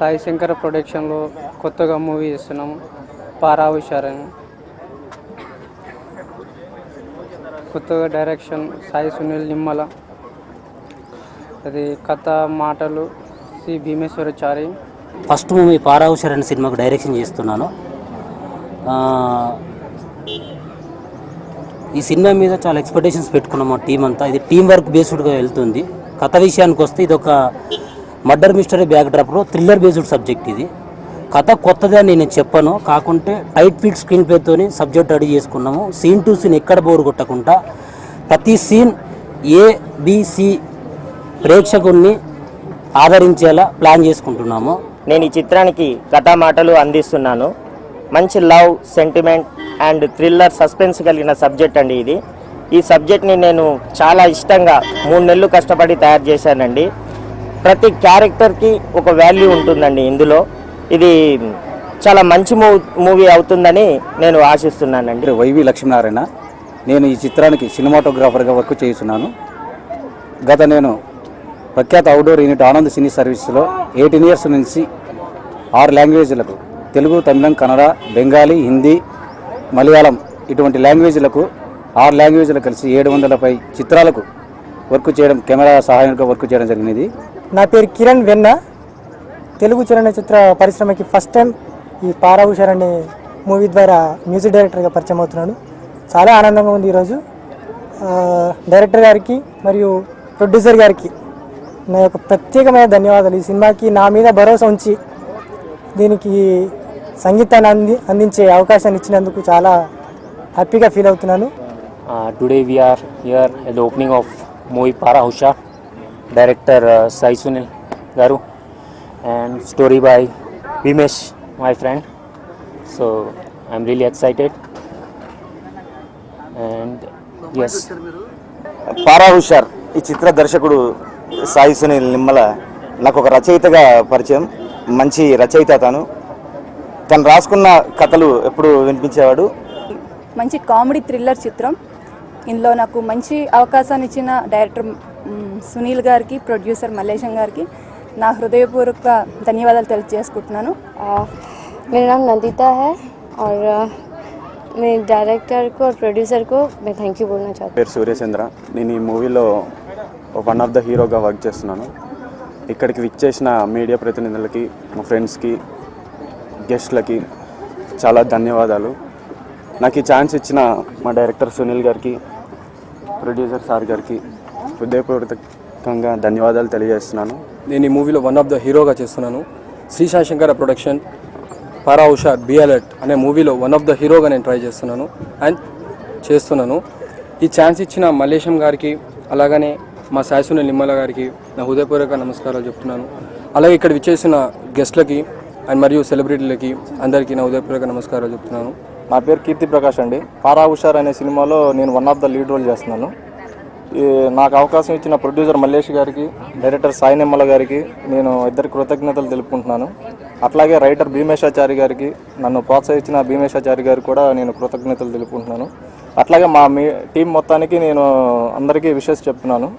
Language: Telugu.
సాయి శంకర ప్రొడక్షన్లో కొత్తగా మూవీ చేస్తున్నాము పారా హుషార్ అని. కొత్తగా డైరెక్షన్ సాయి సునీల్ నిమ్మల, అది కథ మాటలు సి భీమేశ్వరచారి. ఫస్ట్ మూవీ పారా హుషార్ అనే సినిమాకు డైరెక్షన్ చేస్తున్నాను. ఈ సినిమా మీద చాలా ఎక్స్పెక్టేషన్స్ పెట్టుకున్నాము టీం అంతా. ఇది టీం వర్క్ బేస్డ్గా వెళ్తుంది. కథ విషయానికి వస్తే ఇది ఒక మర్డర్ మిస్టరీ బ్యాక్ డ్రాప్లో థ్రిల్లర్ బేస్డ్ సబ్జెక్ట్. ఇది కథ కొత్తదే అని నేను చెప్పను, కాకుంటే టైట్ ఫిట్ స్క్రీన్ ప్లేతోని సబ్జెక్ట్ రెడీ చేసుకున్నాము. సీన్ టు సీన్ ఎక్కడ బోరు కొట్టకుండా ప్రతి సీన్ ABC ప్రేక్షకుల్ని ఆదరించేలా ప్లాన్ చేసుకుంటున్నాము. నేను ఈ చిత్రానికి కథా మాటలు అందిస్తున్నాను. మంచి love, sentiment and thriller, suspense కలిగిన సబ్జెక్ట్ అండి ఇది. ఈ సబ్జెక్ట్ని నేను చాలా ఇష్టంగా 3 నెలలు కష్టపడి తయారు చేశానండి. ప్రతి క్యారెక్టర్కి ఒక వాల్యూ ఉంటుందండి ఇందులో. ఇది చాలా మంచి మూవీ అవుతుందని నేను ఆశిస్తున్నానండి. వైవి లక్ష్మీనారాయణ. నేను ఈ చిత్రానికి సినిమాటోగ్రాఫర్గా వర్క్ చేస్తున్నాను. నేను ప్రఖ్యాత అవుట్డోర్ యూనిట్ ఆనంద్ సినీ సర్వీస్లో 18 ఇయర్స్ నుంచి 6 లాంగ్వేజ్లకు, తెలుగు, తమిళం, కన్నడ, బెంగాలీ, హిందీ, మలయాళం ఇటువంటి లాంగ్వేజ్లకు 6 లాంగ్వేజ్లకు కలిసి 700 పై చిత్రాలకు వర్క్ చేయడం, కెమెరా సహాయంగా వర్క్ చేయడం జరిగినది. నా పేరు కిరణ్ వెన్న. తెలుగు చలనచిత్ర పరిశ్రమకి ఫస్ట్ టైం ఈ పారా హుషార్ అనే మూవీ ద్వారా మ్యూజిక్ డైరెక్టర్గా పరిచయం అవుతున్నాను. చాలా ఆనందంగా ఉంది ఈరోజు. డైరెక్టర్ గారికి మరియు ప్రొడ్యూసర్ గారికి నా యొక్క ప్రత్యేకమైన ధన్యవాదాలు. ఈ సినిమాకి నా మీద భరోసా ఉంచి దీనికి సంగీతాన్ని అందించే అవకాశాన్ని ఇచ్చినందుకు చాలా హ్యాపీగా ఫీల్ అవుతున్నాను. Today we are here at the opening of movie Para Hushar, director Sai Sunil Garu, and story by Bhimesh, my friend. So I'm really excited, and yes. పారా హుషార్ ఈ చిత్ర దర్శకుడు సాయి సునీల్ నిమ్మల నాకు ఒక రచయితగా పరిచయం. మంచి రచయిత. తను రాసుకున్న కథలు ఎప్పుడు వినిపించేవాడు. మంచి కామెడీ థ్రిల్లర్ చిత్రం. ఇందులో నాకు మంచి అవకాశాన్ని ఇచ్చిన డైరెక్టర్ సునీల్ గారికి, ప్రొడ్యూసర్ మల్లేశం గారికి నా హృదయపూర్వక ధన్యవాదాలు తెలియజేసుకుంటున్నాను. मेरा नाम नंदिता है और मैं डायरेक्टर को और प्रोड्यूसर को मैं थैंक यू बोलना चाहती हूँ. పేరు సూర్యచంద్ర. నేను ఈ మూవీలో వన్ ఆఫ్ ద హీరోగా వర్క్ చేస్తున్నాను. ఇక్కడికి విచ్చేసిన మీడియా ప్రతినిధులకి, మా ఫ్రెండ్స్కి, గెస్ట్లకి చాలా ధన్యవాదాలు. నాకు ఈ ఛాన్స్ ఇచ్చిన మా డైరెక్టర్ సునీల్ గారికి, ప్రొడ్యూసర్ సార్ గారికి హృదయపూర్వకంగా ధన్యవాదాలు తెలియజేస్తున్నాను. నేను ఈ మూవీలో వన్ ఆఫ్ ద హీరోగా చేస్తున్నాను. Shri Sai Shankara production Para Hushar be alert అనే మూవీలో వన్ ఆఫ్ ద హీరోగా నేను ట్రై చేస్తున్నాను అండ్ చేస్తున్నాను. ఈ ఛాన్స్ ఇచ్చిన మల్లేశం గారికి, అలాగనే మా సాయి సునీల్ నిమ్మల గారికి నా హృదయపూర్వక నమస్కారాలు చెప్తున్నాను. అలాగే ఇక్కడ విచ్చేసిన గెస్ట్లకి అండ్ మరియు సెలబ్రిటీలకి అందరికీ నా హృదయపూర్వక నమస్కారాలు చెప్తున్నాను. నా పేరు కీర్తి ప్రకాష్ అండి. పారా హుషార్ అనే సినిమాలో నేను one of the lead role చేస్తున్నాను. నాకు అవకాశం ఇచ్చిన ప్రొడ్యూసర్ మల్లేష్ గారికి, డైరెక్టర్ సాయి నిమ్మల గారికి నేను ఇద్దరి కృతజ్ఞతలు తెలుపుకుంటున్నాను. అట్లాగే రైటర్ భీమేశాచారి గారికి, నన్ను ప్రోత్సహించిన భీమేశాచారి గారికి కూడా నేను కృతజ్ఞతలు తెలుపుకుంటున్నాను. అట్లాగే మా టీం మొత్తానికి నేను అందరికీ విషెస్ చెప్తున్నాను.